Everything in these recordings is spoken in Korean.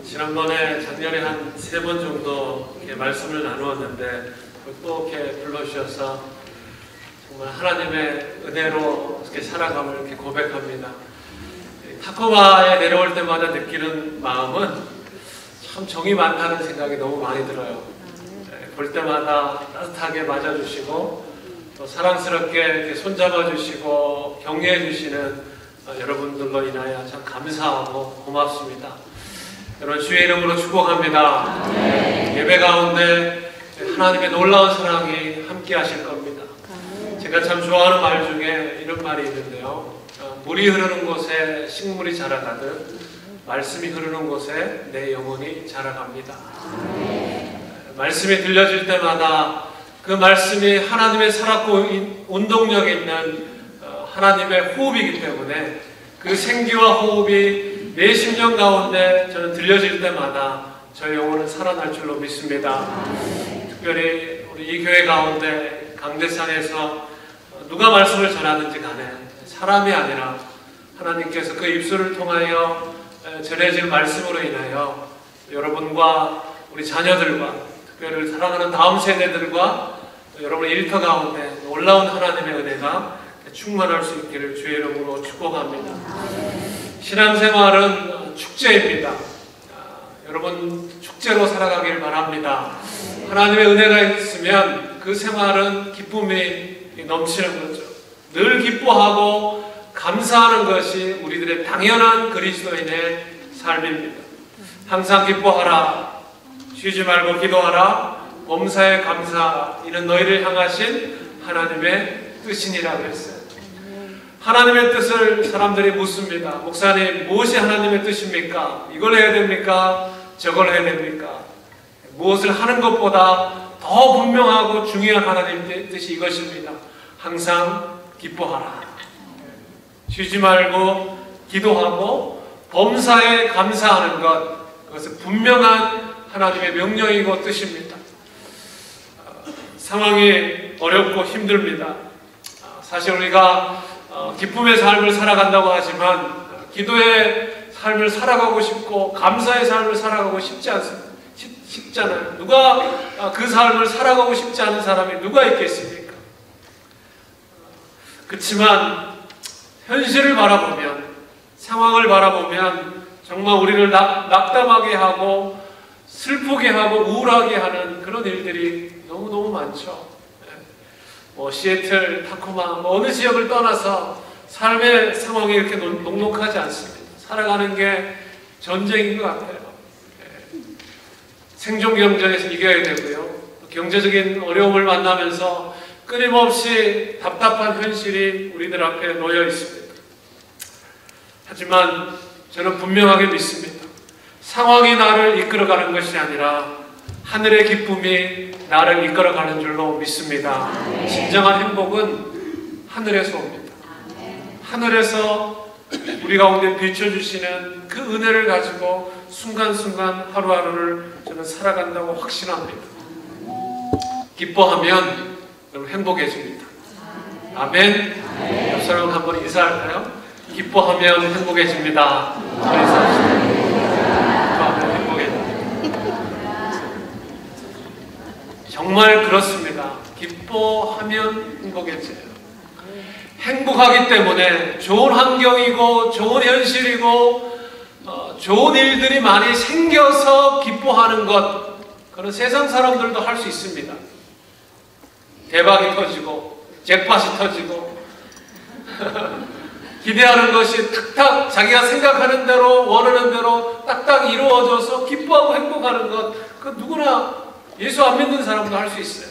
지난번에 작년에 한 3번 정도 이렇게 말씀을 나누었는데 또 이렇게 불러주셔서 정말 하나님의 은혜로 이렇게 살아감을 이렇게 고백합니다. 타코마에 내려올 때마다 느끼는 마음은 참 정이 많다는 생각이 너무 많이 들어요. 볼 때마다 따뜻하게 맞아주시고 또 사랑스럽게 이렇게 손잡아주시고 격려해주시는 여러분들로 인하여 참 감사하고 고맙습니다. 여러분 주의 이름으로 축복합니다. 예배 가운데 하나님의 놀라운 사랑이 함께 하실 겁니다. 제가 참 좋아하는 말 중에 이런 말이 있는데요. 물이 흐르는 곳에 식물이 자라가듯 말씀이 흐르는 곳에 내 영혼이 자라갑니다. 말씀이 들려질 때마다 그 말씀이 하나님의 살았고 운동력 있는 하나님의 호흡이기 때문에 그 생기와 호흡이 내 심령 가운데 저는 들려질 때마다 저의 영혼은 살아날 줄로 믿습니다. 특별히 우리 이 교회 가운데 강대상에서 누가 말씀을 전하든지 간에 사람이 아니라 하나님께서 그 입술을 통하여 전해질 말씀으로 인하여 여러분과 우리 자녀들과 특별히 사랑하는 다음 세대들과 여러분의 일터 가운데 놀라운 하나님의 은혜가 충만할 수 있기를 주의 이름으로 축복합니다. 신앙생활은 축제입니다. 여러분 축제로 살아가길 바랍니다. 하나님의 은혜가 있으면 그 생활은 기쁨이 넘치는 거죠. 늘 기뻐하고 감사하는 것이 우리들의 당연한 그리스도인의 삶입니다. 항상 기뻐하라, 쉬지 말고 기도하라, 범사에 감사하라. 이는 너희를 향하신 하나님의 뜻이니라 그랬어요. 하나님의 뜻을 사람들이 묻습니다. 목사님, 무엇이 하나님의 뜻입니까? 이걸 해야 됩니까? 저걸 해야 됩니까? 무엇을 하는 것보다 더 분명하고 중요한 하나님의 뜻이 이것입니다. 항상 기뻐하라. 쉬지 말고 기도하고 범사에 감사하는 것, 그것은 분명한 하나님의 명령이고 뜻입니다. 상황이 어렵고 힘듭니다. 사실 우리가 기쁨의 삶을 살아간다고 하지만 기도의 삶을 살아가고 싶고 감사의 삶을 살아가고 싶잖아요. 누가 그 삶을 살아가고 싶지 않은 사람이 누가 있겠습니까? 그렇지만 현실을 바라보면, 상황을 바라보면 정말 우리를 낙담하게 하고 슬프게 하고 우울하게 하는 그런 일들이 너무너무 많죠. 시애틀, 타코마, 어느 지역을 떠나서 삶의 상황이 이렇게 녹록하지 않습니다. 살아가는 게 전쟁인 것 같아요. 생존 경쟁에서 이겨야 되고요. 경제적인 어려움을 만나면서 끊임없이 답답한 현실이 우리들 앞에 놓여 있습니다. 하지만 저는 분명하게 믿습니다. 상황이 나를 이끌어가는 것이 아니라 하늘의 기쁨이 나를 이끌어가는 줄로 믿습니다. 진정한 행복은 하늘에서 옵니다. 하늘에서 우리 가운데 비춰주시는 그 은혜를 가지고 순간순간 하루하루를 저는 살아간다고 확신합니다. 기뻐하면 여러분 행복해집니다. 아멘. 옆 사람 한번 인사할까요? 기뻐하면 행복해집니다. 기뻐하면 행복해집니다. 정말 그렇습니다. 기뻐하면 행복해져요. 행복하기 때문에 좋은 환경이고 좋은 현실이고 좋은 일들이 많이 생겨서 기뻐하는 것, 그런 세상 사람들도 할 수 있습니다. 대박이 터지고 잭팟이 터지고 기대하는 것이 탁탁 자기가 생각하는 대로 원하는 대로 딱딱 이루어져서 기뻐하고 행복하는 것, 그 누구나 예수 안 믿는 사람도 할 수 있어요.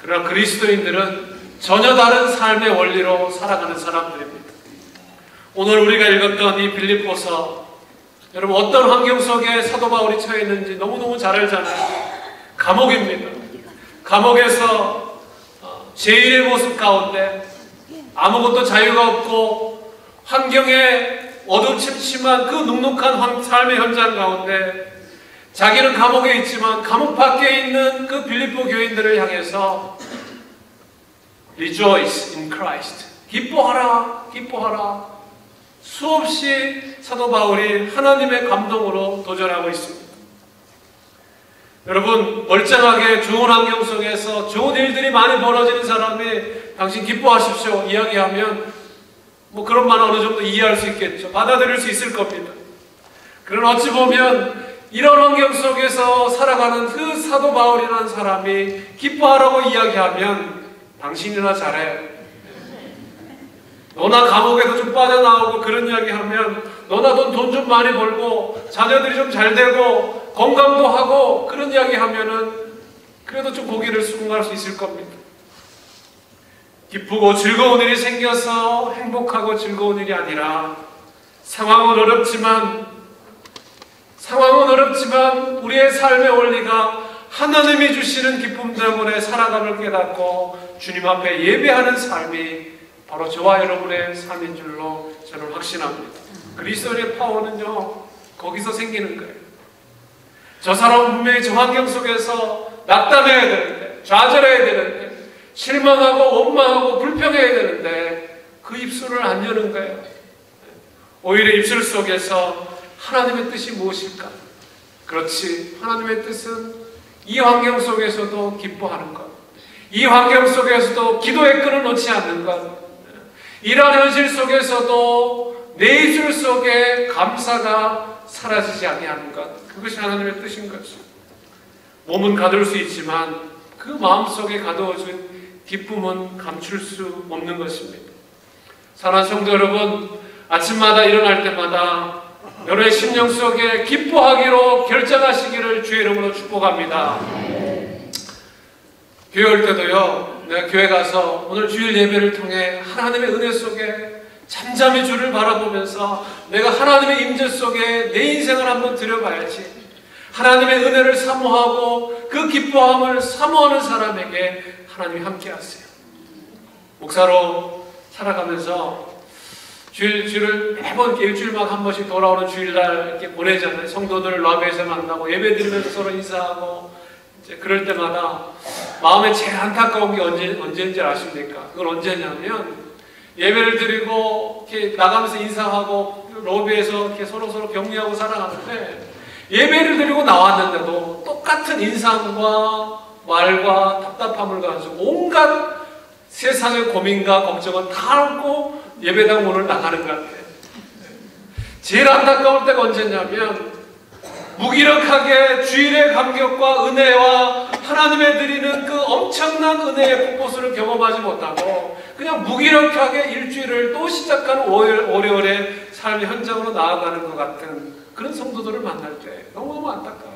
그러나 그리스도인들은 전혀 다른 삶의 원리로 살아가는 사람들입니다. 오늘 우리가 읽었던 이 빌립보서, 여러분 어떤 환경 속에 사도 바울이 처해 있는지 너무너무 잘 알잖아요. 감옥입니다. 감옥에서 제1의 모습 가운데 아무것도 자유가 없고 환경에 어두침침한 그 눅눅한 삶의 현장 가운데 자기는 감옥에 있지만 감옥 밖에 있는 그 빌립보 교인들을 향해서 Rejoice in Christ. 기뻐하라, 기뻐하라. 수없이 사도 바울이 하나님의 감동으로 도전하고 있습니다. 여러분, 멀쩡하게 좋은 환경 속에서 좋은 일들이 많이 벌어지는 사람이 당신 기뻐하십시오 이야기하면 그런 말 어느 정도 이해할 수 있겠죠. 받아들일 수 있을 겁니다. 그러나 어찌 보면 이런 환경 속에서 살아가는 그 사도 바울이라는 사람이 기뻐하라고 이야기하면 당신이나 잘해. 너나 감옥에서 좀 빠져나오고 그런 이야기하면 너나 돈 좀 많이 벌고 자녀들이 좀 잘 되고 건강도 하고 그런 이야기하면은 그래도 좀 고개를 숙음할 수 있을 겁니다. 기쁘고 즐거운 일이 생겨서 행복하고 즐거운 일이 아니라 상황은 어렵지만 우리의 삶의 원리가 하나님이 주시는 기쁨 때문에 살아감을 깨닫고 주님 앞에 예배하는 삶이 바로 저와 여러분의 삶인 줄로 저는 확신합니다. 그리스도의 파워는요, 거기서 생기는 거예요. 저 사람은 분명히 저 환경 속에서 낙담해야 되는데, 좌절해야 되는데, 실망하고 원망하고 불평해야 되는데 그 입술을 안 여는 거예요. 오히려 입술 속에서 하나님의 뜻이 무엇일까? 그렇지, 하나님의 뜻은 이 환경 속에서도 기뻐하는 것, 이 환경 속에서도 기도의 끈을 놓지 않는 것, 이러한 현실 속에서도 내 입술 속에 감사가 사라지지 아니하는 것, 그것이 하나님의 뜻인 것이죠. 몸은 가둘 수 있지만 그 마음속에 가두어진 기쁨은 감출 수 없는 것입니다. 사랑하는 성도 여러분, 아침마다 일어날 때마다 여러분의 심령 속에 기뻐하기로 결정하시기를 주의 이름으로 축복합니다. 교회 올 때도요, 내가 교회 가서 오늘 주일 예배를 통해 하나님의 은혜 속에 잠잠히 주를 바라보면서 내가 하나님의 임재 속에 내 인생을 한번 들여봐야지, 하나님의 은혜를 사모하고 그 기뻐함을 사모하는 사람에게 하나님이 함께 하세요. 목사로 살아가면서 주일을 매번 일주일마다 한 번씩 돌아오는 주일날 이렇게 보내잖아요. 성도들 라베에서 만나고 예배 드리면서 서로 인사하고, 이제 그럴 때마다 마음에 제일 안타까운 게 언제인지 아십니까? 그건 언제냐면 예배를 드리고 이렇게 나가면서 인사하고 로비에서 이렇게 서로 격려하고 살아가는데, 예배를 드리고 나왔는데도 똑같은 인상과 말과 답답함을 가지고 온갖 세상의 고민과 걱정을 다 안고 예배당 문을 나가는 것 같아요. 제일 안타까울 때가 언제냐면 무기력하게 주일의 감격과 은혜와 하나님의 드리는 그 엄청난 은혜의 폭포수를 경험하지 못하고 그냥 무기력하게 일주일을 또 시작하는 월요일의 삶의 현장으로 나아가는 것 같은 그런 성도들을 만날 때 너무너무 안타까워요.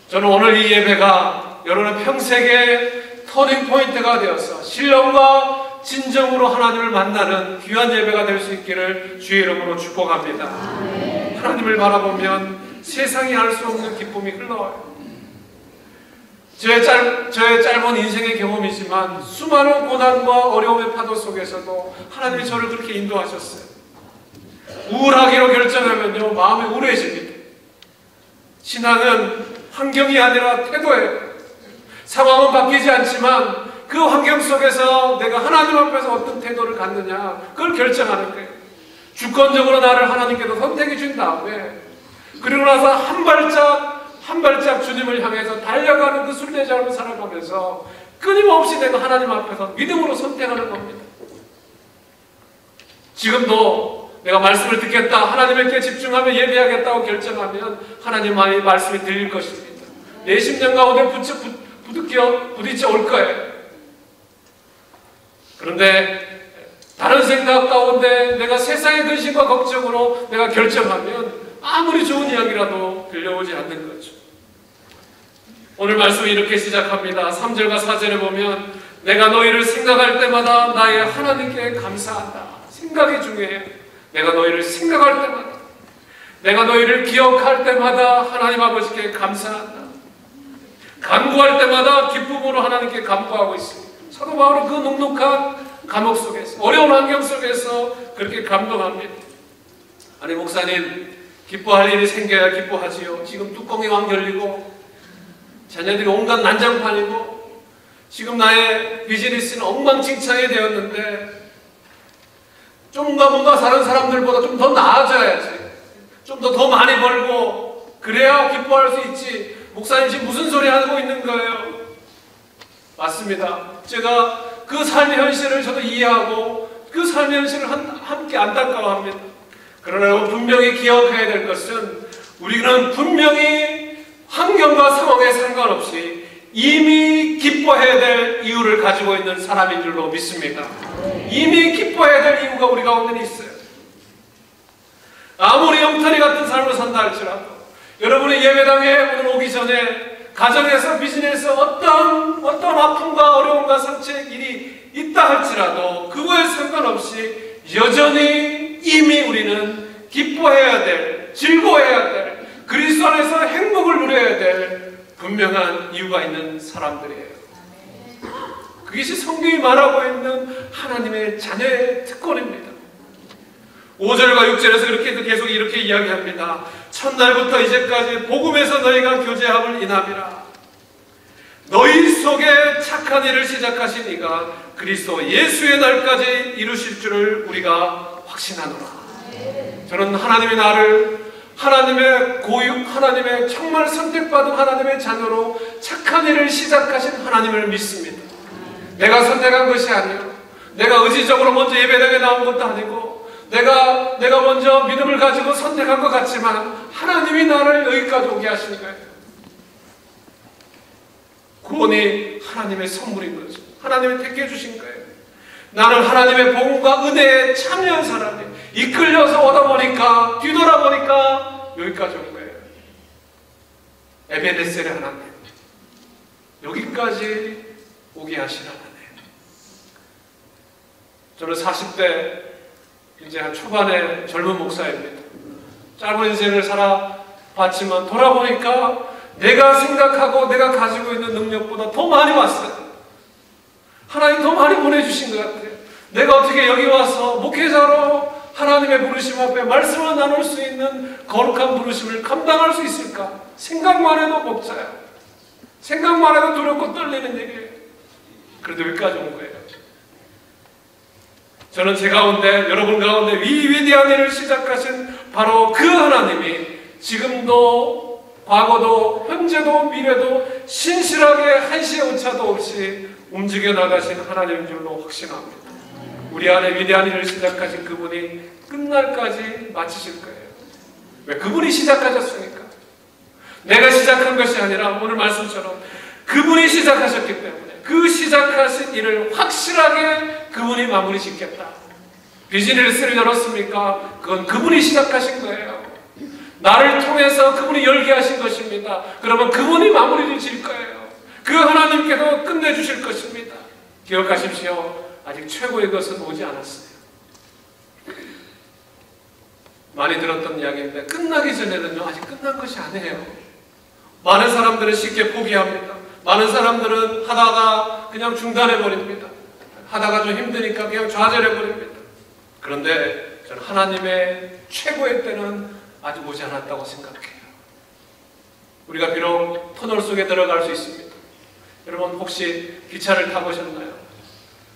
저는 오늘 이 예배가 여러분의 평생의 터닝포인트가 되어서 신령과 진정으로 하나님을 만나는 귀한 예배가 될 수 있기를 주의 이름으로 축복합니다. 하나님을 바라보면 세상이 알 수 없는 기쁨이 흘러와요. 저의 짧은 인생의 경험이지만 수많은 고난과 어려움의 파도 속에서도 하나님이 저를 그렇게 인도하셨어요. 우울하기로 결정하면요, 마음이 우울해집니다. 신앙은 환경이 아니라 태도예요. 상황은 바뀌지 않지만 그 환경 속에서 내가 하나님 앞에서 어떤 태도를 갖느냐, 그걸 결정하는 거예요. 주권적으로 나를 하나님께서 선택해 준 다음에 그리고 나서 한 발짝 주님을 향해서 달려가는 그 순례자로 살아가면서 끊임없이 내가 하나님 앞에서 믿음으로 선택하는 겁니다. 지금도 내가 말씀을 듣겠다, 하나님께 집중하며 예배하겠다고 결정하면 하나님의 말씀이 들릴 것입니다. 내 심령 가운데 부딪혀 올 거예요. 그런데 다른 생각 가운데 내가 세상의 근심과 걱정으로 내가 결정하면 아무리 좋은 이야기라도 들려오지 않는 거죠. 오늘 말씀이 이렇게 시작합니다. 3절과 4절에 보면 내가 너희를 생각할 때마다 나의 하나님께 감사한다. 생각이 중요해요. 내가 너희를 생각할 때마다, 내가 너희를 기억할 때마다 하나님 아버지께 감사한다. 간구할 때마다 기쁨으로 하나님께 간구하고 있습니다. 사도 바울은 그 눅눅한 감옥 속에서, 어려운 환경 속에서 그렇게 감동합니다. 아니 목사님, 기뻐할 일이 생겨야 기뻐하지요. 지금 뚜껑이 왕 열리고 자녀들이 온갖 난장판이고 지금 나의 비즈니스는 엉망진창이 되었는데 좀 더 뭔가 다른 사람들보다 좀 더 나아져야지. 좀 더 많이 벌고 그래야 기뻐할 수 있지. 목사님 지금 무슨 소리 하고 있는 거예요? 맞습니다. 제가 그 삶의 현실을 저도 이해하고 그 삶의 현실을 함께 안타까워합니다. 그러나 분명히 기억해야 될 것은 우리는 분명히 환경과 상황에 상관없이 이미 기뻐해야 될 이유를 가지고 있는 사람인 줄로 믿습니다. 이미 기뻐해야 될 이유가 우리 가운데 있어요. 아무리 엉터리 같은 삶을 산다 할지라도 여러분의 예배당에 오늘 오기 전에 가정에서 비즈니스에서 어떤 아픔과 어려움과 상처의 일이 있다 할지라도 그거에 상관없이 여전히 이미 우리는 기뻐해야 될, 즐거워해야 될, 그리스도 안에서 행복을 누려야 될 분명한 이유가 있는 사람들이에요. 그것이 성경이 말하고 있는 하나님의 자녀의 특권입니다. 5절과 6절에서 그렇게 계속 이렇게 이야기합니다. 첫날부터 이제까지 복음에서 너희가 교제함을 인함이라. 너희 속에 착한 일을 시작하신 이가 그리스도 예수의 날까지 이루실 줄을 우리가 확신하노라. 저는 하나님의 나를 하나님의 고육, 하나님의 정말 선택받은 하나님의 자녀로 착한 일을 시작하신 하나님을 믿습니다. 내가 선택한 것이 아니요, 내가 의지적으로 먼저 예배당에 나온 것도 아니고 내가 먼저 믿음을 가지고 선택한 것 같지만 하나님이 나를 여기까지 오게 하신 거예요. 구원이 하나님의 선물인 거죠. 하나님이 택해 주신 거예요. 나는 하나님의 복음과 은혜에 참여한 사람이 이끌려서 오다 보니까 뒤돌아보니까 여기까지 온 거예요. 에베네셀의 하나님, 여기까지 오게 하신 하나님. 저는 40대 이제 한 초반의 젊은 목사입니다. 짧은 인생을 살아봤지만 돌아보니까 내가 생각하고 내가 가지고 있는 능력보다 더 많이 왔어요. 하나님 더 많이 보내주신 것 같아요. 내가 어떻게 여기 와서 목회자로 하나님의 부르심 앞에 말씀을 나눌 수 있는 거룩한 부르심을 감당할 수 있을까? 생각만 해도 벅차요. 생각만 해도 두렵고 떨리는 얘기예요. 그래도 여기까지 온 거예요. 저는 제 가운데, 여러분 가운데 위대한 일을 시작하신 바로 그 하나님이 지금도 과거도 현재도 미래도 신실하게 한시의 오차도 없이 움직여 나가신 하나님인 줄로 확신합니다. 우리 안에 위대한 일을 시작하신 그분이 끝날까지 마치실 거예요. 왜? 그분이 시작하셨으니까. 내가 시작한 것이 아니라 오늘 말씀처럼 그분이 시작하셨기 때문에 그 시작하신 일을 확실하게 그분이 마무리 짓겠다. 비즈니스를 열었습니까? 그건 그분이 시작하신 거예요. 나를 통해서 그분이 열게 하신 것입니다. 그러면 그분이 마무리를 질 거예요. 그 하나님께서 끝내주실 것입니다. 기억하십시오. 아직 최고의 것은 오지 않았어요. 많이 들었던 이야기인데 끝나기 전에는요, 아직 끝난 것이 아니에요. 많은 사람들은 쉽게 포기합니다. 많은 사람들은 하다가 그냥 중단해버립니다. 하다가 좀 힘드니까 그냥 좌절해버립니다. 그런데 저는 하나님의 최고의 때는 아직 오지 않았다고 생각해요. 우리가 비록 터널 속에 들어갈 수 있습니다. 여러분 혹시 기차를 타보셨나요?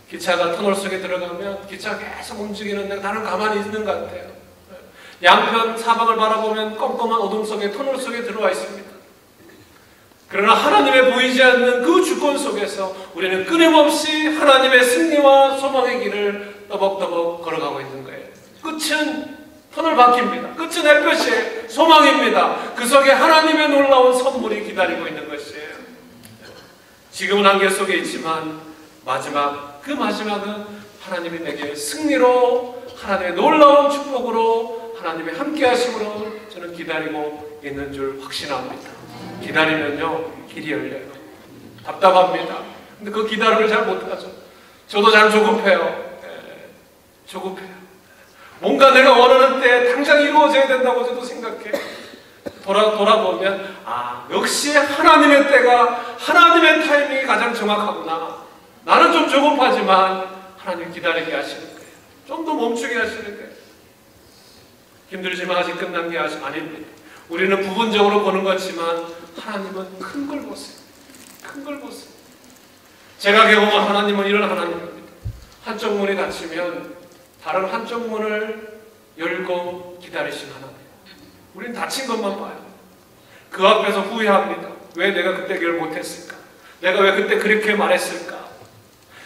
기차가 터널 속에 들어가면 기차가 계속 움직이는데 나는 가만히 있는 것 같아요. 양편 사방을 바라보면 껌껌한 어둠 속에 터널 속에 들어와 있습니다. 그러나 하나님의 보이지 않는 그 주권 속에서 우리는 끊임없이 하나님의 승리와 소망의 길을 떠벅떠벅 걸어가고 있는 거예요. 끝은 터널 바퀴입니다. 끝은 햇볕이 소망입니다. 그 속에 하나님의 놀라운 선물이 기다리고 있는 것이에요. 지금은 안개 속에 있지만 그 마지막은 하나님이 내게 승리로, 하나님의 놀라운 축복으로, 하나님의 함께 하심으로 저는 기다리고 있는 줄 확신합니다. 기다리면요, 길이 열려요. 답답합니다. 근데 그 기다림을 잘 못하죠. 저도 잘 조급해요. 조급해요. 뭔가 내가 원하는 때 당장 이루어져야 된다고 저도 생각해요. 돌아보면 역시 하나님의 때가, 하나님의 타이밍이 가장 정확하구나. 나는 좀 조급하지만 하나님 기다리게 하시는 거예요. 좀 더 멈추게 하시는 거예요. 힘들지만 아직 끝난 게 아닙니다. 우리는 부분적으로 보는 것지만 하나님은 큰 걸 보세요. 큰 걸 보세요. 제가 경험한 하나님은 이런 하나님입니다. 한쪽 문이 닫히면 다른 한쪽 문을 열고 기다리시는 하나님. 우린 닫힌 것만 봐요. 그 앞에서 후회합니다. 왜 내가 그때 그걸 못했을까? 내가 왜 그때 그렇게 말했을까?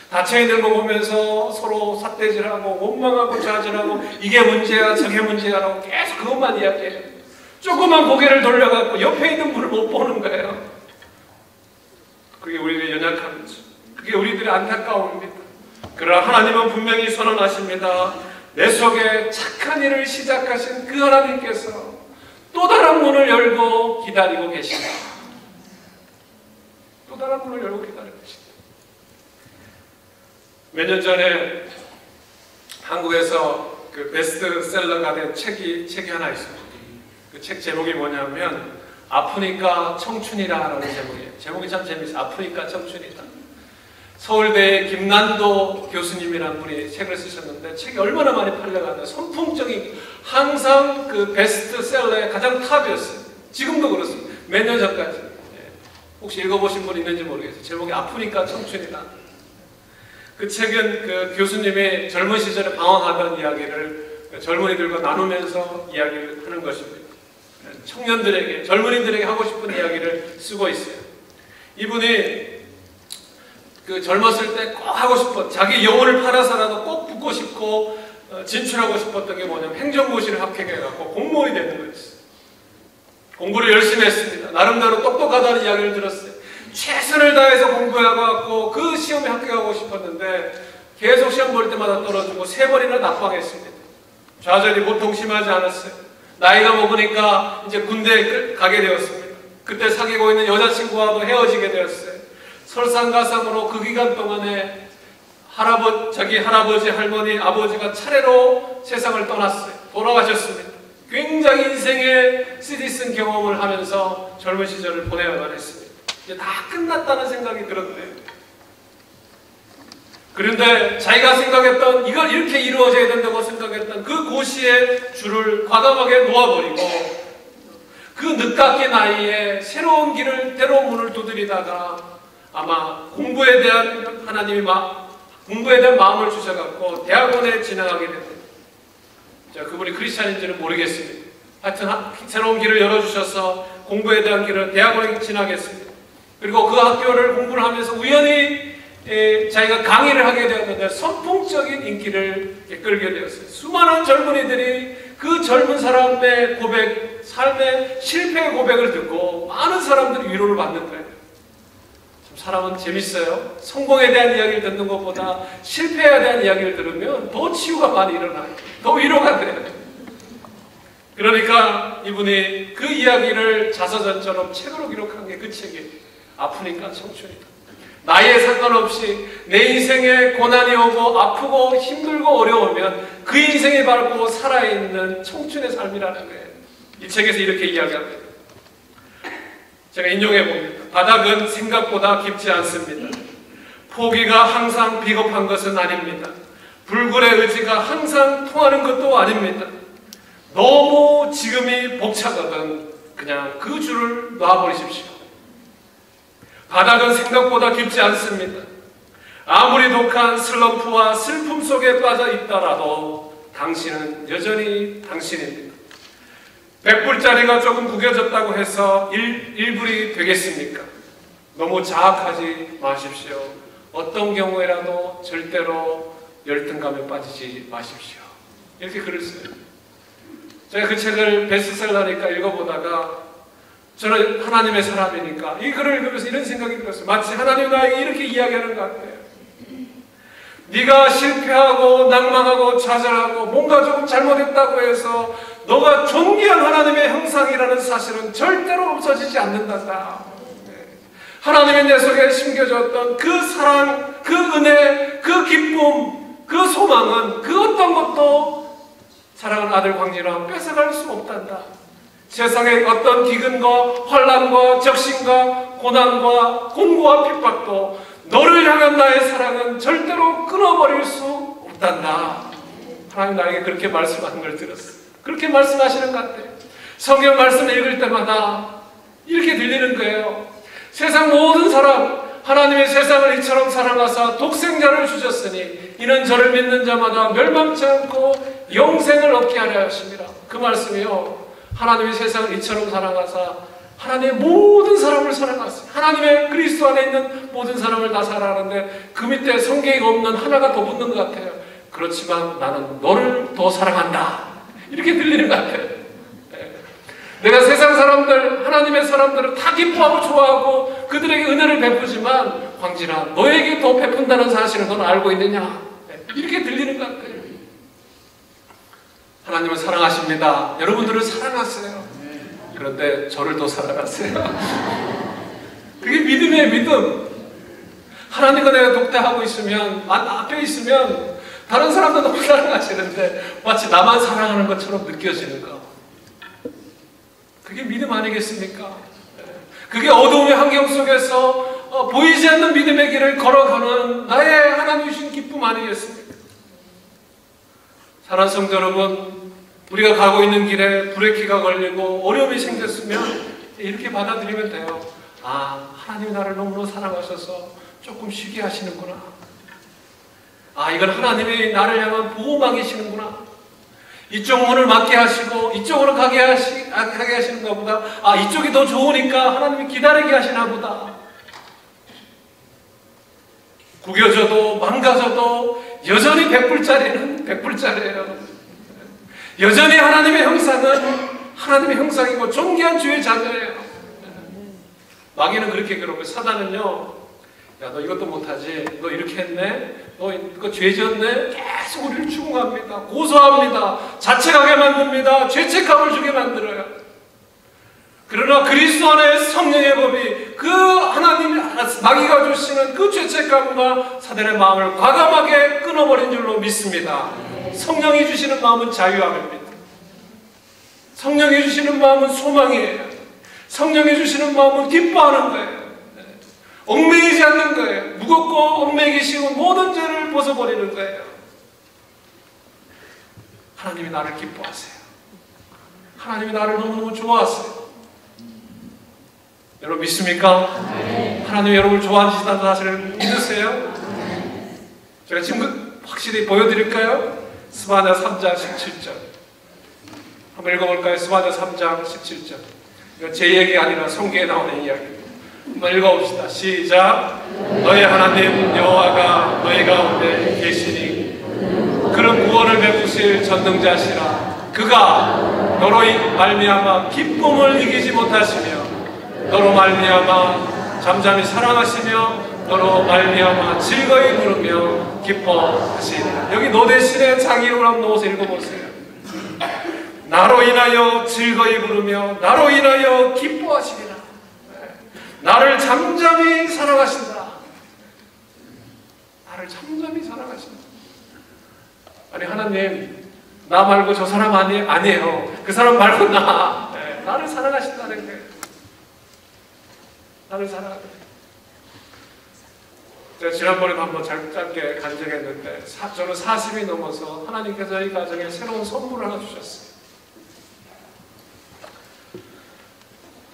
닫혀있는 거 보면서 서로 삿대질하고 원망하고 좌절하고 이게 문제야 저게 문제야라고 계속 그것만 이야기해요. 조그만 고개를 돌려갖고 옆에 있는 분을 못 보는 거예요. 그게 우리들의 연약함이죠. 그게 우리들의 안타까움입니다. 그러나 하나님은 분명히 선언하십니다. 내 속에 착한 일을 시작하신 그 하나님께서 또 다른 문을 열고 기다리고 계신다. 또 다른 문을 열고 기다리고 계신다. 몇 년 전에 한국에서 그 베스트셀러가 된 책이 하나 있습니다. 그 책 제목이 뭐냐면 아프니까 청춘이라는 제목이에요. 제목이 참 재밌어요. 아프니까 청춘이다. 서울대 김난도 교수님이라는 분이 책을 쓰셨는데 책이 얼마나 많이 팔려가는데 선풍적인 항상 그 베스트셀러의 가장 탑이었어요. 지금도 그렇습니다. 몇 년 전까지. 혹시 읽어보신 분 있는지 모르겠어요. 제목이 아프니까 청춘이다. 그 책은 그 교수님의 젊은 시절에 방황하던 이야기를 젊은이들과 나누면서 이야기를 하는 것입니다. 청년들에게, 젊은이들에게 하고 싶은 이야기를 쓰고 있어요. 이분이 그 젊었을 때 꼭 하고 싶었, 자기 영혼을 팔아서라도 꼭 붙고 싶고 진출하고 싶었던 게 뭐냐면 행정고시를 합격해갖고 공무원이 되는 거였어요. 공부를 열심히 했습니다. 나름대로 똑똑하다는 이야기를 들었어요. 최선을 다해서 공부해갖고 그 시험에 합격하고 싶었는데 계속 시험 볼 때마다 떨어지고 3번이나 낙방했습니다. 좌절이 보통 심하지 않았어요. 나이가 먹으니까 이제 군대에 가게 되었습니다. 그때 사귀고 있는 여자친구와도 헤어지게 되었어요. 설상가상으로 그 기간 동안에 자기 할아버지, 할머니, 아버지가 차례로 세상을 떠났어요. 돌아가셨습니다. 굉장히 인생의 시리슨 경험을 하면서 젊은 시절을 보내야만 했습니다. 이제 다 끝났다는 생각이 들었대요. 그런데 자기가 생각했던, 이걸 이렇게 이루어져야 된다고 생각했던 그 고시의 줄을 과감하게 놓아버리고 그 늦깎이 나이에 새로운 길을, 새로운 문을 두드리다가 아마 공부에 대한 공부에 대한 마음을 주셔갖고 대학원에 진학하게 됩니다. 그분이 크리스찬인지는 모르겠습니다. 하여튼 새로운 길을 열어주셔서 공부에 대한 길을 대학원에 진학했습니다. 그리고 그 학교를 공부를 하면서 우연히 자기가 강의를 하게 되었는데 선풍적인 인기를 끌게 되었어요. 수많은 젊은이들이 그 젊은 사람의 고백, 삶의 실패의 고백을 듣고 많은 사람들이 위로를 받는 거예요. 참 사람은 재밌어요. 성공에 대한 이야기를 듣는 것보다 실패에 대한 이야기를 들으면 더 치유가 많이 일어나요. 더 위로가 돼요. 그러니까 이분이 그 이야기를 자서전처럼 책으로 기록한 게 그 책이에요. 아프니까 청춘이다. 나이에 상관없이 내 인생에 고난이 오고 아프고 힘들고 어려우면 그 인생에 밟고 살아있는 청춘의 삶이라는 거예요. 이 책에서 이렇게 이야기합니다. 제가 인용해 봅니다. 바닥은 생각보다 깊지 않습니다. 포기가 항상 비겁한 것은 아닙니다. 불굴의 의지가 항상 통하는 것도 아닙니다. 너무 지금이 벅차거든 그냥 그 줄을 놔버리십시오. 바닥은 생각보다 깊지 않습니다. 아무리 독한 슬럼프와 슬픔 속에 빠져 있더라도 당신은 여전히 당신입니다. 100불짜리가 조금 구겨졌다고 해서 1불이 되겠습니까? 너무 자학하지 마십시오. 어떤 경우에라도 절대로 열등감에 빠지지 마십시오. 이렇게 글을 써요. 제가 그 책을 베스트셀러니까 읽어보다가 저는 하나님의 사람이니까 이 글을 읽으면서 이런 생각이 들었어요. 마치 하나님 나에게 이렇게 이야기하는 것 같아요. 네가 실패하고 낭망하고 좌절하고 뭔가 조금 잘못했다고 해서 너가 존귀한 하나님의 형상이라는 사실은 절대로 없어지지 않는단다. 하나님의 내 속에 심겨졌던 그 사랑, 그 은혜, 그 기쁨, 그 소망은 그 어떤 것도 사랑하는 아들 광진아 뺏어갈 수 없단다. 세상의 어떤 기근과 환난과 적신과 고난과 공고와 핍박도 너를 향한 나의 사랑은 절대로 끊어버릴 수 없단다. 하나님 나에게 그렇게 말씀하는 걸 들었어요. 그렇게 말씀하시는 것 같아요. 성경 말씀 읽을 때마다 이렇게 들리는 거예요. 세상 모든 사람, 하나님의 세상을 이처럼 사랑하사 독생자를 주셨으니 이는 저를 믿는 자마다 멸망치 않고 영생을 얻게 하려 하십니다. 그 말씀이요, 하나님의 세상을 이처럼 사랑하사 하나님의 모든 사람을 사랑하세요. 하나님의 그리스도 안에 있는 모든 사람을 다 사랑하는데 그 밑에 성경이 없는 하나가 더 붙는 것 같아요. 그렇지만 나는 너를 더 사랑한다, 이렇게 들리는 것 같아요. 내가 세상 사람들, 하나님의 사람들을 다 기뻐하고 좋아하고 그들에게 은혜를 베푸지만 황진아, 너에게 더 베푼다는 사실을 너는 알고 있느냐, 이렇게 들리는 것 같아요. 하나님은 사랑하십니다. 여러분들을 사랑하세요. 그런데 저를 더 사랑하세요. 그게 믿음이에요, 믿음. 하나님과 내가 독대하고 있으면, 앞에 있으면 다른 사람도 너무 사랑하시는데 마치 나만 사랑하는 것처럼 느껴지는 거. 그게 믿음 아니겠습니까? 그게 어두움의 환경 속에서 보이지 않는 믿음의 길을 걸어가는 나의 하나님 주신 기쁨 아니겠습니까? 사랑하는 성도 여러분, 우리가 가고 있는 길에 브레이크가 걸리고 어려움이 생겼으면 이렇게 받아들이면 돼요. 아, 하나님이 나를 너무너무 사랑하셔서 조금 쉬게 하시는구나. 아, 이건 하나님이 나를 향한 보호막이시는구나. 이쪽 문을 막게 하시고 이쪽으로 가게 하시는가 보다. 아, 이쪽이 더 좋으니까 하나님이 기다리게 하시나 보다. 구겨져도 망가져도 여전히 100불짜리는 100불짜리예요. 여전히 하나님의 형상은 하나님의 형상이고 존귀한 주의 자녀예요. 마귀는 그렇게 그러고, 사단은요, 야, 너 이것도 못하지, 너 이렇게 했네, 너 이거 죄 지었네, 계속 우리를 추궁합니다. 고소합니다. 자책하게 만듭니다. 죄책감을 주게 만들어요. 그러나 그리스도 안에 성령의 법이 그 하나님, 마귀가 주시는 그 죄책감과 사단의 마음을 과감하게 끊어버린 줄로 믿습니다. 성령이 주시는 마음은 자유함입니다. 성령이 주시는 마음은 소망이에요. 성령이 주시는 마음은 기뻐하는 거예요. 얽매이지 않는 거예요. 무겁고 얽매이기 쉬운 모든 죄를 벗어버리는 거예요. 하나님이 나를 기뻐하세요. 하나님이 나를 너무너무 좋아하세요. 여러분 믿습니까? 네. 하나님이 여러분을 좋아하신다는 사실을 믿으세요? 네. 제가 지금 확실히 보여드릴까요? 스바냐 3장 17절 한번 읽어볼까요? 스바냐 3장 17절. 이건 제 얘기가 아니라 성경에 나오는 이야기입니다. 한번 읽어봅시다. 시작. 너희 하나님 여호와가 너희 가운데 계시니 그런 구원을 베푸실 전능자시라. 그가 너로 말미암아 기쁨을 이기지 못하시며 너로 말미암아 잠잠히 사랑하시며 너로 말미암아 즐거이 부르며 기뻐하시리라. 여기 너 대신에 자기 이름을 한번 넣어서 읽어보세요. 나로 인하여 즐거이 부르며 나로 인하여 기뻐하시리라. 나를 잠잠히 사랑하신다. 나를 잠잠히 사랑하신다. 아니, 하나님, 나 말고 저 사람 아니에요. 그 사람 말고 나를 사랑하신다는 거예요. 나를 사랑하는 거예요. 제가 지난번에도 한번 짧게 간증했는데, 저는 40이 넘어서 하나님께서 이 가정에 새로운 선물을 하나 주셨어요.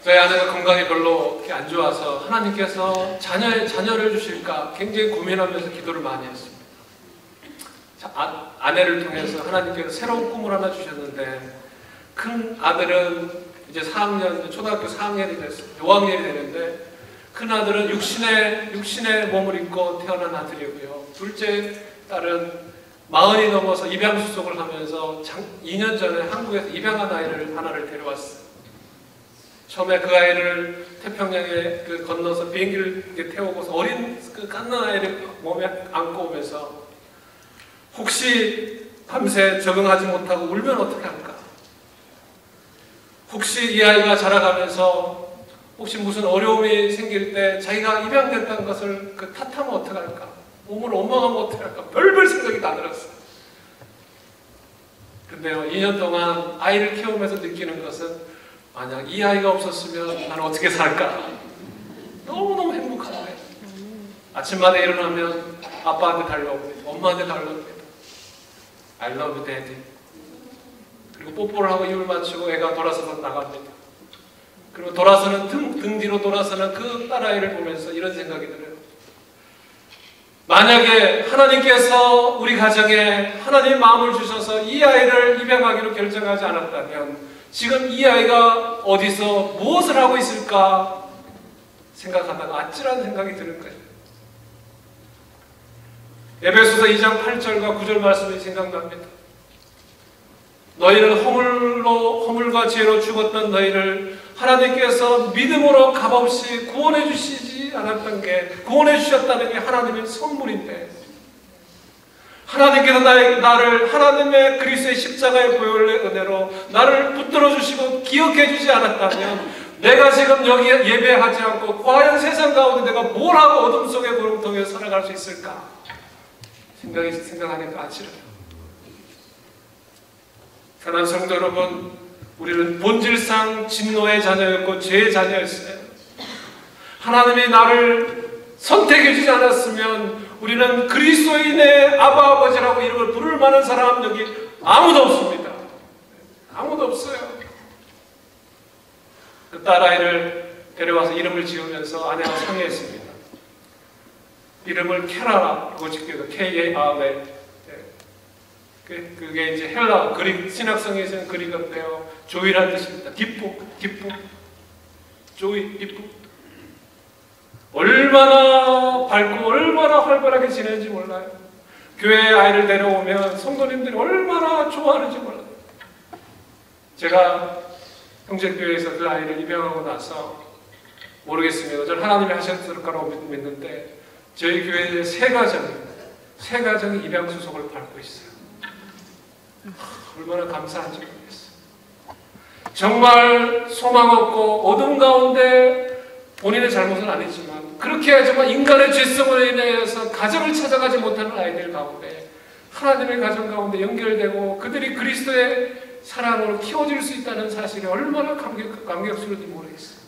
저희 아내가 건강이 별로 그렇게 안 좋아서 하나님께서 자녀를 주실까 굉장히 고민하면서 기도를 많이 했습니다. 아내를 통해서 하나님께서 새로운 꿈을 하나 주셨는데, 큰 아들은 이제 4학년, 초등학교 4학년이 됐어요. 5학년이 되는데, 큰 아들은 육신의 몸을 입고 태어난 아들이고요. 둘째 딸은 40이 넘어서 입양수속을 하면서 2년 전에 한국에서 입양한 아이를 하나를 데려왔어요. 처음에 그 아이를 태평양에 건너서 비행기를 태우고서 어린 그 갓난 아이를 몸에 안고 오면서 혹시 밤새 적응하지 못하고 울면 어떻게 할까? 혹시 이 아이가 자라가면서 혹시 무슨 어려움이 생길 때 자기가 입양됐다는 것을 탓하면 어떻게 할까? 몸을 원망하면 어떻게 할까? 별별 생각이 다 들었어요. 근데요, 2년 동안 아이를 키우면서 느끼는 것은, 만약 이 아이가 없었으면 나는 어떻게 살까? 너무너무 행복한데, 아침마다 일어나면 아빠한테 달려옵니다. 엄마한테 달려옵니다. I love you, daddy. 그리고 뽀뽀를 하고 입을 맞추고 애가 돌아서서 나갑니다. 그리고 돌아서는 등 뒤로 돌아서는 그 딸아이를 보면서 이런 생각이 들어요. 만약에 하나님께서 우리 가정에 하나님 마음을 주셔서 이 아이를 입양하기로 결정하지 않았다면 지금 이 아이가 어디서 무엇을 하고 있을까 생각하다가 아찔한 생각이 드는 거예요. 에베소서 2장 8절과 9절 말씀이 생각납니다. 너희는 허물과 죄로 죽었던 너희를 하나님께서 믿음으로 값없이 구원해 주시지 않았던 게, 구원해 주셨다는 게 하나님의 선물인데, 하나님께서 나를 하나님의 그리스도의 십자가의 보혈의 은혜로 나를 붙들어 주시고 기억해 주지 않았다면 내가 지금 여기 예배하지 않고 과연 세상 가운데 내가 뭘 하고 어둠 속의 구름통에 살아갈 수 있을까 생각하니까 아찔해요. 사랑하는 성도 여러분, 우리는 본질상 진노의 자녀였고 죄의 자녀였어요. 하나님이 나를 선택해 주지 않았으면 우리는 그리스도인의 아바 아버지라고 이름을 부를 만한 사람 여기 아무도 없습니다. 아무도 없어요. 그 딸아이를 데려와서 이름을 지으면서 아내와 상의했습니다. 이름을 케라라고 짓기도 K-A-R-A. 그게 이제 헬라 그릭 신학성에서는 그릭어인데요. 조이라는 뜻입니다. 기쁨. 조이, 기쁨. 얼마나 밝고 얼마나 활발하게 지내는지 몰라요. 교회에 아이를 데려오면 성도님들이 얼마나 좋아하는지 몰라요. 제가 형제교회에서 그 아이를 입양하고 나서 모르겠습니다. 저는 하나님이 하셨을 거라고 믿는데 저희 교회에 세 가정이 입양 수속을 밟고 있어요. 얼마나 감사한지 모르겠어요. 정말 소망 없고 어둠 가운데 본인의 잘못은 아니지만 그렇게 정말 인간의 죄성으로 인해서 가정을 찾아가지 못하는 아이들 가운데 하나님의 가정 가운데 연결되고 그들이 그리스도의 사랑으로 키워질 수 있다는 사실이 얼마나 감격스러운지 모르겠어요.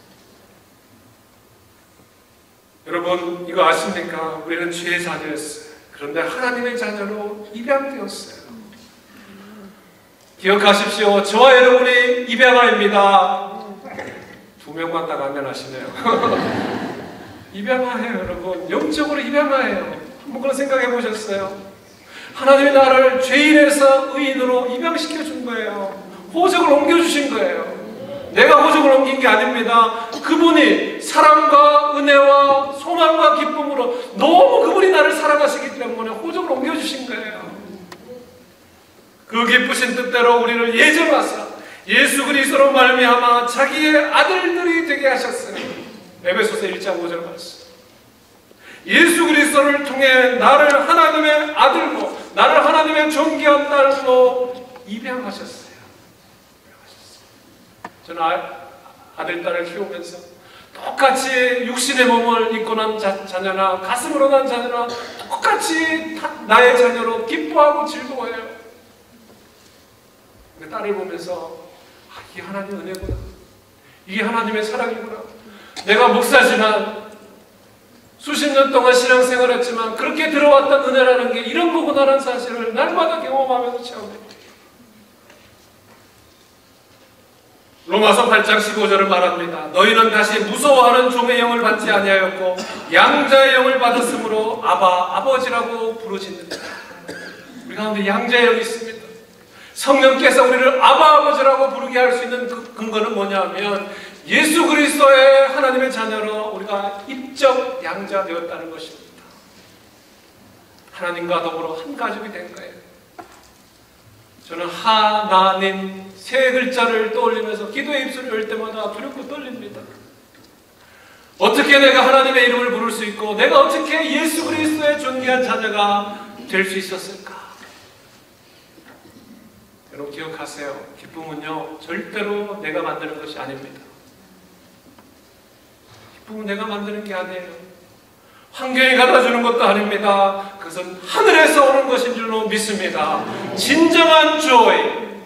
여러분 이거 아십니까? 우리는 죄의 자녀였어요. 그런데 하나님의 자녀로 입양되었어요. 기억하십시오. 저와 여러분이 입양아입니다. 2명만 딱 안면하시네요. 입양아예요, 여러분. 영적으로 입양아예요. 한번 그런 생각해 보셨어요? 하나님이 나를 죄인에서 의인으로 입양시켜 준 거예요. 호적을 옮겨주신 거예요. 내가 호적을 옮긴 게 아닙니다. 그분이 사랑과 은혜와 소망과 기쁨으로 너무 그분이 나를 사랑하시기 때문에 호적을 옮겨주신 거예요. 그 기쁘신 뜻대로 우리를 예정하사 예수 그리스도로 말미암아 자기의 아들들이 되게 하셨어요. 에베소서 1장 5절 말씀. 예수 그리스도를 통해 나를 하나님의 아들로, 나를 하나님의 존귀한 딸로 입양하셨어요. 저는 아들, 딸을 키우면서 똑같이 육신의 몸을 입고 난 자녀나 가슴으로 난 자녀나 똑같이 나의 자녀로 기뻐하고 즐거워해요. 딸을 보면서 이게 하나님의 은혜구나. 이게 하나님의 사랑이구나. 내가 목사지만 수십 년 동안 신앙생활을 했지만 그렇게 들어왔던 은혜라는 게 이런 거구나라는 사실을 날마다 경험하면서 체험합니다. 로마서 8장 15절을 말합니다. 너희는 다시 무서워하는 종의 영을 받지 아니하였고 양자의 영을 받았으므로 아바, 아버지라고 부르짖는다. 우리 가운데 양자의 영이 있습니다. 성령께서 우리를 아바 아버지라고 부르게 할 수 있는 근거는 뭐냐면 예수 그리스도의 하나님의 자녀로 우리가 입적 양자 되었다는 것입니다. 하나님과 더불어 한 가족이 된 거예요. 저는 하나님 세 글자를 떠올리면서 기도의 입술을 열 때마다 두렵고 떨립니다. 어떻게 내가 하나님의 이름을 부를 수 있고 내가 어떻게 예수 그리스도의 존귀한 자녀가 될 수 있었을까? 여러분 기억하세요. 기쁨은요 절대로 내가 만드는 것이 아닙니다. 기쁨은 내가 만드는 게 아니에요. 환경이 갖다주는 것도 아닙니다. 그것은 하늘에서 오는 것인 줄로 믿습니다. 진정한 joy.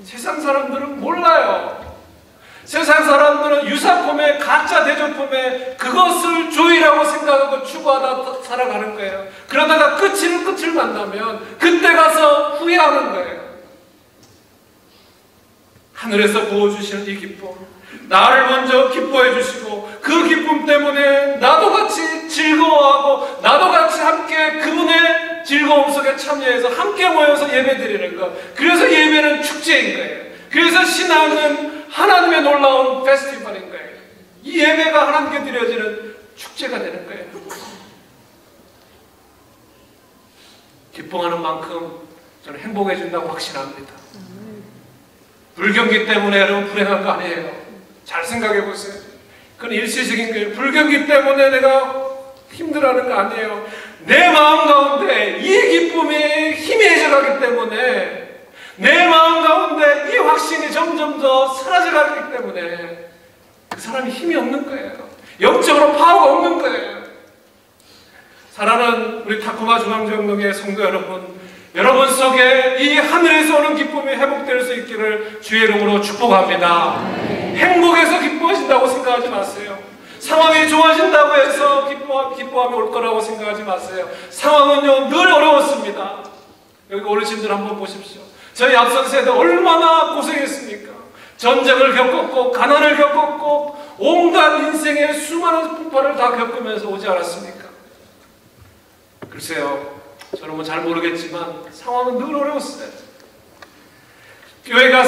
세상 사람들은 몰라요. 세상 사람들은 유사품에 가짜 대조품에 그것을 joy라고 생각하고 추구하다 살아가는 거예요. 그러다가 끝을 만나면 그때 가서 후회하는 거예요. 하늘에서 부어주시는 이 기쁨, 나를 먼저 기뻐해 주시고 그 기쁨 때문에 나도 같이 즐거워하고 나도 같이 함께 그분의 즐거움 속에 참여해서 함께 모여서 예배 드리는 것. 그래서 예배는 축제인 거예요. 그래서 신앙은 하나님의 놀라운 페스티벌인 거예요. 이 예배가 하나님께 드려지는 축제가 되는 거예요. 기뻐하는 만큼 저는 행복해진다고 확신합니다. 불경기 때문에 여러분 불행한 거 아니에요. 잘 생각해 보세요. 그건 일시적인 거예요. 불경기 때문에 내가 힘들어하는 거 아니에요. 내 마음 가운데 이 기쁨이 희미해져 가기 때문에, 내 마음 가운데 이 확신이 점점 더 사라져 가기 때문에 그 사람이 힘이 없는 거예요. 영적으로 파워가 없는 거예요. 사랑하는 우리 타쿠마 중앙정동의 성도 여러분, 여러분 속에 이 하늘에서 오는 기쁨이 회복될 수 있기를 주의 이름으로 축복합니다. 행복해서 기뻐하신다고 생각하지 마세요. 상황이 좋아진다고 해서 기뻐함이 올 거라고 생각하지 마세요. 상황은요 늘 어려웠습니다. 여기 어르신들 한번 보십시오. 저희 앞선 세대 얼마나 고생했습니까? 전쟁을 겪었고 가난을 겪었고 온갖 인생의 수많은 풍파를 다 겪으면서 오지 않았습니까? 글쎄요, 저는 뭐 잘 모르겠지만 상황은 늘 어려웠어요. 교회가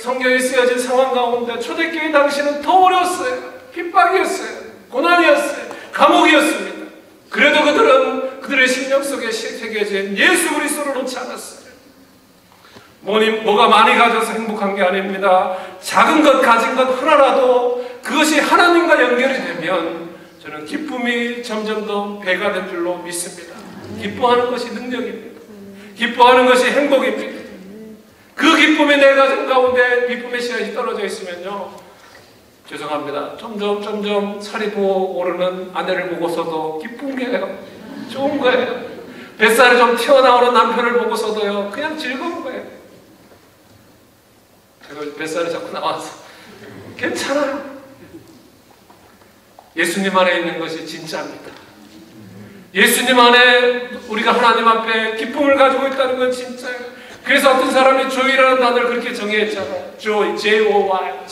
성경에 쓰여진 상황 가운데 초대교회 당시는 더 어려웠어요. 핍박이었어요. 고난이었어요. 감옥이었습니다. 그래도 그들은 그들의 심령 속에 새겨진 예수 그리스도를 놓지 않았어요. 뭐가 많이 가져서 행복한 게 아닙니다. 작은 것 가진 것 하나라도 그것이 하나님과 연결이 되면 저는 기쁨이 점점 더 배가 된 줄로 믿습니다. 기뻐하는 것이 능력입니다. 기뻐하는 것이 행복입니다. 그 기쁨이 내 가정 가운데 기쁨의 씨앗이 떨어져 있으면요, 죄송합니다, 점점 살이 부어오르는 아내를 보고서도 기쁜 게 좋은 거예요. 뱃살이 좀 튀어나오는 남편을 보고서도요 그냥 즐거운 거예요. 제가 뱃살이 자꾸 나와서 괜찮아요. 예수님 안에 있는 것이 진짜입니다. 예수님 안에 우리가 하나님 앞에 기쁨을 가지고 있다는 건 진짜예요. 그래서 어떤 사람이 joy라는 단어를 그렇게 정의했잖아요. joy, J-O-Y,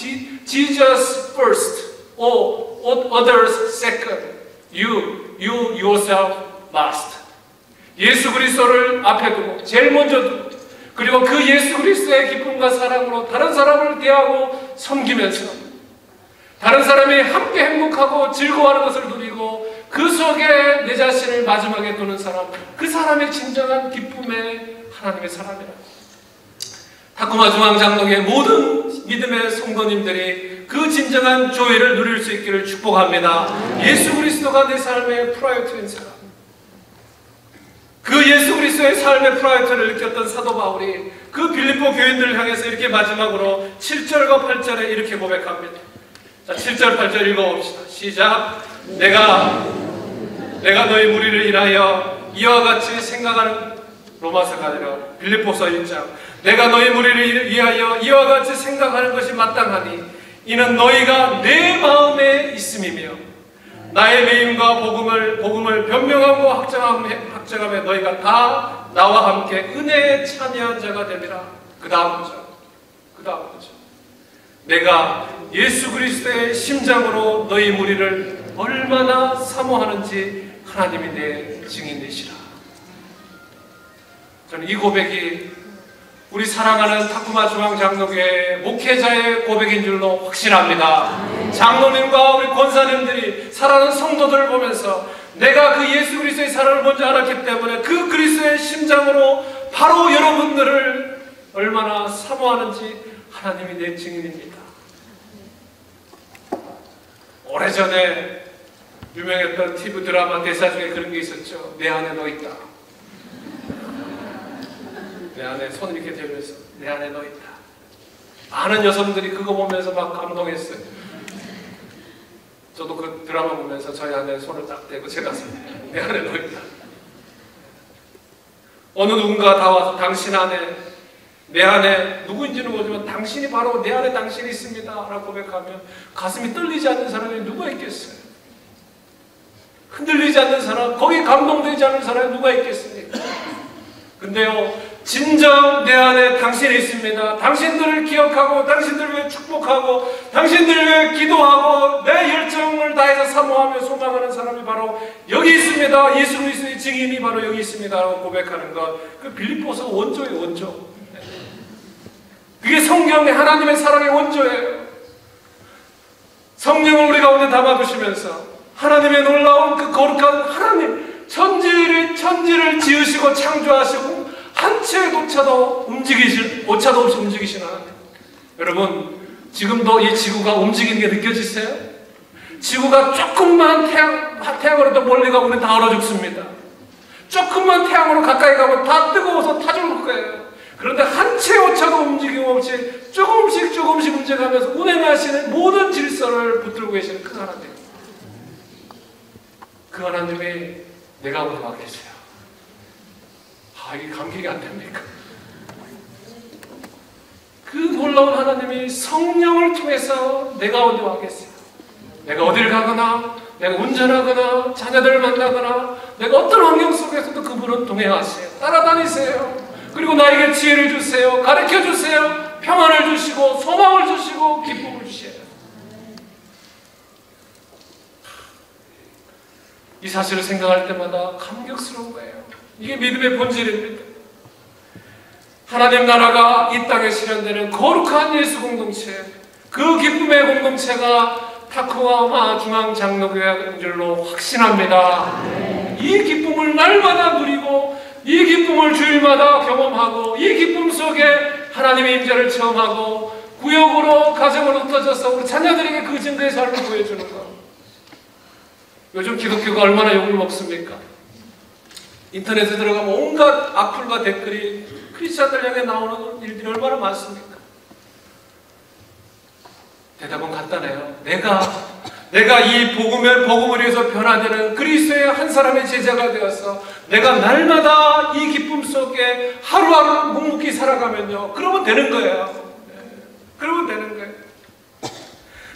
Jesus first, others second, you yourself last. 예수 그리스도를 앞에 두고 제일 먼저 두고, 그리고 그 예수 그리스도의 기쁨과 사랑으로 다른 사람을 대하고 섬기면서 다른 사람이 함께 행복하고 즐거워하는 것을 누리고 그 속에 내 자신을 마지막에 두는 사람, 그 사람의 진정한 기쁨의 하나님의 사람이라. 타쿠마 중앙장로의 모든 믿음의 성도님들이 그 진정한 조회를 누릴 수 있기를 축복합니다. 예수 그리스도가 내 삶의 프라이어티인 사람, 그 예수 그리스도의 삶의 프라이어티를 느꼈던 사도 바울이 그 빌립보 교인들을 향해서 이렇게 마지막으로 7절과 8절에 이렇게 고백합니다. 자, 7절 8절 읽어봅시다. 시작. 내가 너희 무리를 인하여 이와 같이 생각하는, 로마서가 아니라 빌립보서 1장. 내가 너희 무리를 위하여 이와 같이 생각하는 것이 마땅하니 이는 너희가 내 마음에 있음이며 나의 매임과 복음을 변명하고 확정함에 너희가 다 나와 함께 은혜에 참여한 자가 되리라. 그 다음 구절. 내가 예수 그리스도의 심장으로 너희 무리를 얼마나 사모하는지 하나님이 내 증인이시라. 저는 이 고백이 우리 사랑하는 타쿠마 중앙장로교회 목회자의 고백인 줄로 확신합니다. 장로님과 우리 권사님들이 사랑하는 성도들을 보면서 내가 그 예수 그리스도의 사랑을 먼저 알았기 때문에 그 그리스도의 심장으로 바로 여러분들을 얼마나 사모하는지 하나님이 내 증인입니다. 오래전에 유명했던 TV 드라마 대사 중에 그런 게 있었죠. 내 안에 너 있다. 내 안에 손을 이렇게 대면서 내 안에 너 있다. 많은 여성들이 그거 보면서 막 감동했어요. 저도 그 드라마 보면서 저희 안에 손을 딱 대고 제가 내 안에 너 있다. 어느 누군가 다 와서 당신 안에, 내 안에, 누구인지는 모르지만 당신이 바로 내 안에 당신이 있습니다 라고 고백하면 가슴이 떨리지 않는 사람이 누가 있겠어요? 흔들리지 않는 사람, 거기 감동되지 않는 사람이 누가 있겠습니까? 근데요, 진정 내 안에 당신이 있습니다. 당신들을 기억하고 당신들을 위해 축복하고 당신들을 위해 기도하고 내 열정을 다해서 사모하며 소망하는 사람이 바로 여기 있습니다. 예수 그리스도의 증인이 바로 여기 있습니다 라고 고백하는 것, 그 빌립보서 원조예요. 원조. 그게 성경의 하나님의 사랑의 원조예요. 성령을 우리 가운데 담아두시면서 하나님의 놀라운 그 거룩한 하나님, 천지를 지으시고 창조하시고 한 채의 오차도 없이 움직이시는 하나님. 여러분, 지금도 이 지구가 움직이는 게 느껴지세요? 지구가 조금만 태양으로 더 멀리 가면 다 얼어 죽습니다. 조금만 태양으로 가까이 가면 다 뜨거워서 타 죽을 거예요. 그런데 한 채의 오차도 움직임 없이 조금씩 움직여가면서 운행하시는 모든 질서를 붙들고 계시는 그 하나님. 그 하나님이 내 가운데 와 계세요. 이게 감격이 안 됩니까? 그 놀라운 하나님이 성령을 통해서 내 가운데 와 계세요. 내가 어딜 가거나, 내가 운전하거나, 자녀들을 만나거나, 내가 어떤 환경 속에서도 그분은 동행하세요. 따라다니세요. 그리고 나에게 지혜를 주세요. 가르쳐 주세요. 평안을 주시고, 소망을 주시고, 기쁨을 주셔요. 이 사실을 생각할 때마다 감격스러운 거예요. 이게 믿음의 본질입니다. 하나님 나라가 이 땅에 실현되는 거룩한 예수 공동체, 그 기쁨의 공동체가 타코야마 중앙장로교회인 줄로 확신합니다. 이 기쁨을 날마다 누리고 이 기쁨을 주일마다 경험하고 이 기쁨 속에 하나님의 임재를 체험하고 구역으로 가정으로 흩어져서 우리 자녀들에게 그 증거의 삶을 보여주는 것. 요즘 기독교가 얼마나 욕을 먹습니까? 인터넷에 들어가면 온갖 악플과 댓글이 크리스찬들 향해 나오는 일들이 얼마나 많습니까? 대답은 간단해요. 내가 이 복음을 위해서 변화되는 그리스도의 한 사람의 제자가 되어서 내가 날마다 이 기쁨 속에 하루하루 묵묵히 살아가면요, 그러면 되는 거예요. 그러면 되는 거예요.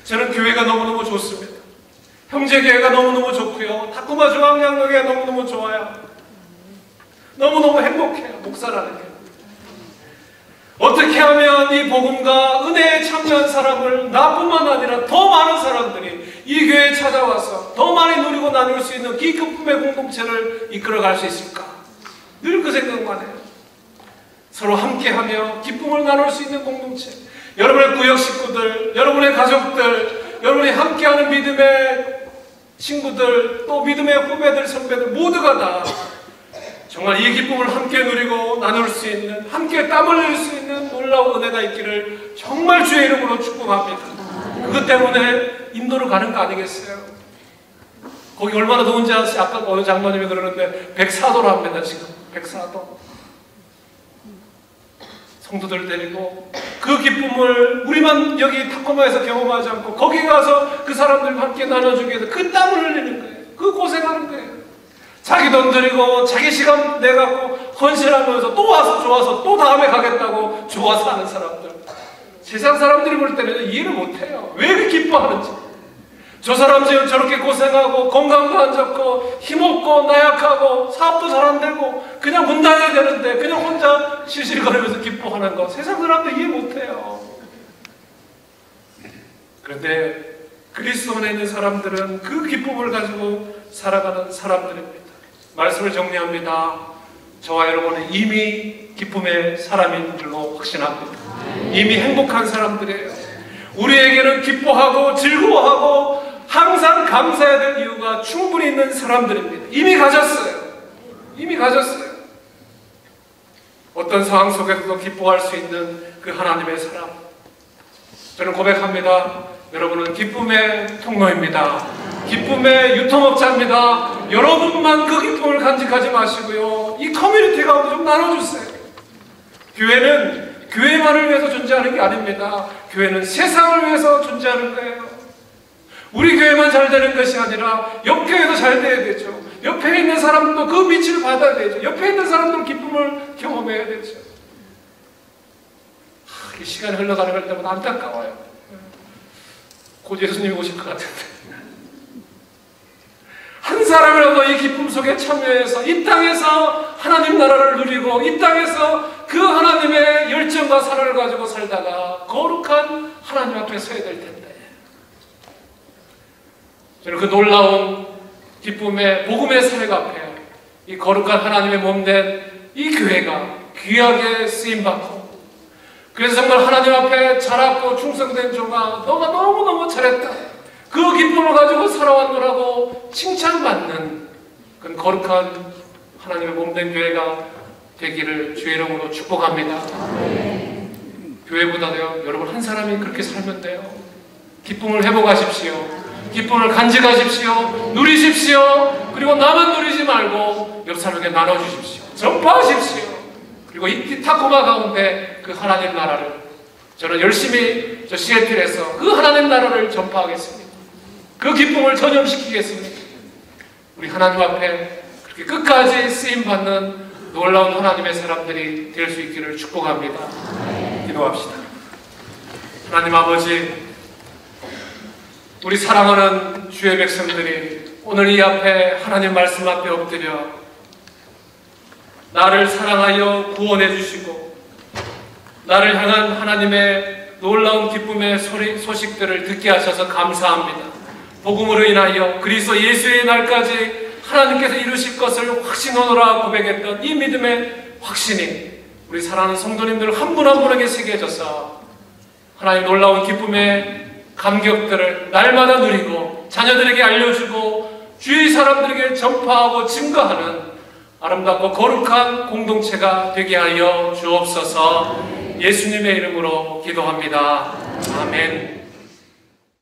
저는 교회가 너무너무 좋습니다. 형제교회가 너무너무 좋고요. 타코마 중앙장로교회가 너무너무 좋아요. 너무너무 행복해요. 목사라는 게. 어떻게 하면 이 복음과 은혜에 참여한 사람을 나뿐만 아니라 더 많은 사람들이 이 교회에 찾아와서 더 많이 누리고 나눌 수 있는 이 기쁨의 공동체를 이끌어갈 수 있을까? 늘 그 생각만 해요. 서로 함께하며 기쁨을 나눌 수 있는 공동체. 여러분의 구역 식구들, 여러분의 가족들, 여러분이 함께하는 믿음의 친구들, 또 믿음의 후배들, 선배들 모두가 다 정말 이 기쁨을 함께 누리고 나눌 수 있는, 함께 땀 흘릴 수 있는 놀라운 은혜가 있기를 정말 주의 이름으로 축복합니다. 그것 때문에 인도로 가는 거 아니겠어요? 거기 얼마나 더운지 아세요? 아까 어느 장로님이 그러는데 104도로 합니다. 지금 104도. 성도들 데리고 그 기쁨을 우리만 여기 타코마에서 경험하지 않고 거기 가서 그 사람들과 함께 나눠주기 위해서 그 땀을 흘리는 거예요. 그 고생하는 거예요. 자기 돈 들이고 자기 시간 내갖고 헌신하면서 또 와서 좋아서 또 다음에 가겠다고 좋아서 하는 사람들. 세상 사람들이 볼 때는 이해를 못해요. 왜 그렇게 기뻐하는지. 저 사람 지금 저렇게 고생하고 건강도 안 좋고 힘없고 나약하고 사업도 잘 안 되고 그냥 문 닫아야 되는데 그냥 혼자 실실거리면서 기뻐하는 거 세상 사람들 이해 못해요. 그런데 그리스도 안에 있는 사람들은 그 기쁨을 가지고 살아가는 사람들입니다. 말씀을 정리합니다. 저와 여러분은 이미 기쁨의 사람인 줄로 확신합니다. 이미 행복한 사람들이에요. 우리에게는 기뻐하고 즐거워하고 항상 감사해야 될 이유가 충분히 있는 사람들입니다. 이미 가졌어요. 이미 가졌어요. 어떤 상황 속에서도 기뻐할 수 있는 그 하나님의 사람. 저는 고백합니다. 여러분은 기쁨의 통로입니다. 기쁨의 유통업자입니다. 여러분만 그 기쁨을 간직하지 마시고요. 이 커뮤니티 가운데 좀 나눠주세요. 교회는 교회만을 위해서 존재하는 게 아닙니다. 교회는 세상을 위해서 존재하는 거예요. 우리 교회만 잘 되는 것이 아니라 옆 교회도 잘 돼야 되죠. 옆에 있는 사람도 그 빛을 받아야 되죠. 옆에 있는 사람도 기쁨을 경험해야 되죠. 이 시간이 흘러가는 때마다 안타까워요. 곧 예수님이 오실 것 같은데. 한 사람이라도 이 기쁨 속에 참여해서 이 땅에서 하나님 나라를 누리고 이 땅에서 그 하나님의 열정과 사랑을 가지고 살다가 거룩한 하나님 앞에 서야 될 텐데, 저는 그 놀라운 기쁨의 복음의 사역 앞에 이 거룩한 하나님의 몸된 이 교회가 귀하게 쓰임받고, 그래서 정말 하나님 앞에 자랐고 충성된 종아 너가 너무너무 잘했다, 그 기쁨을 가지고 살아왔노라고 칭찬받는 그런 거룩한 하나님의 몸된 교회가 되기를 주의 이름으로 축복합니다. 교회보다도요, 여러분 한 사람이 그렇게 살면 돼요. 기쁨을 회복하십시오. 기쁨을 간직하십시오. 누리십시오. 그리고 나만 누리지 말고 옆 사람에게 나눠주십시오. 전파하십시오. 그리고 이 타코마 가운데 그 하나님 나라를, 저는 열심히 저 시애틀에서 그 하나님 나라를 전파하겠습니다. 그 기쁨을 전염시키겠습니다. 우리 하나님 앞에 그렇게 끝까지 쓰임받는 놀라운 하나님의 사람들이 될 수 있기를 축복합니다. 기도합시다. 하나님 아버지, 우리 사랑하는 주의 백성들이 오늘 이 앞에 하나님 말씀 앞에 엎드려 나를 사랑하여 구원해 주시고 나를 향한 하나님의 놀라운 기쁨의 소식들을 듣게 하셔서 감사합니다. 복음으로 인하여 그리스도 예수의 날까지 하나님께서 이루실 것을 확신하노라 고백했던 이 믿음의 확신이 우리 사랑하는 성도님들 한 분 한 분에게 새겨져서 하나님 놀라운 기쁨의 감격들을 날마다 누리고 자녀들에게 알려주고 주위 사람들에게 전파하고 증거하는 아름답고 거룩한 공동체가 되게 하여 주옵소서. 예수님의 이름으로 기도합니다. 아멘.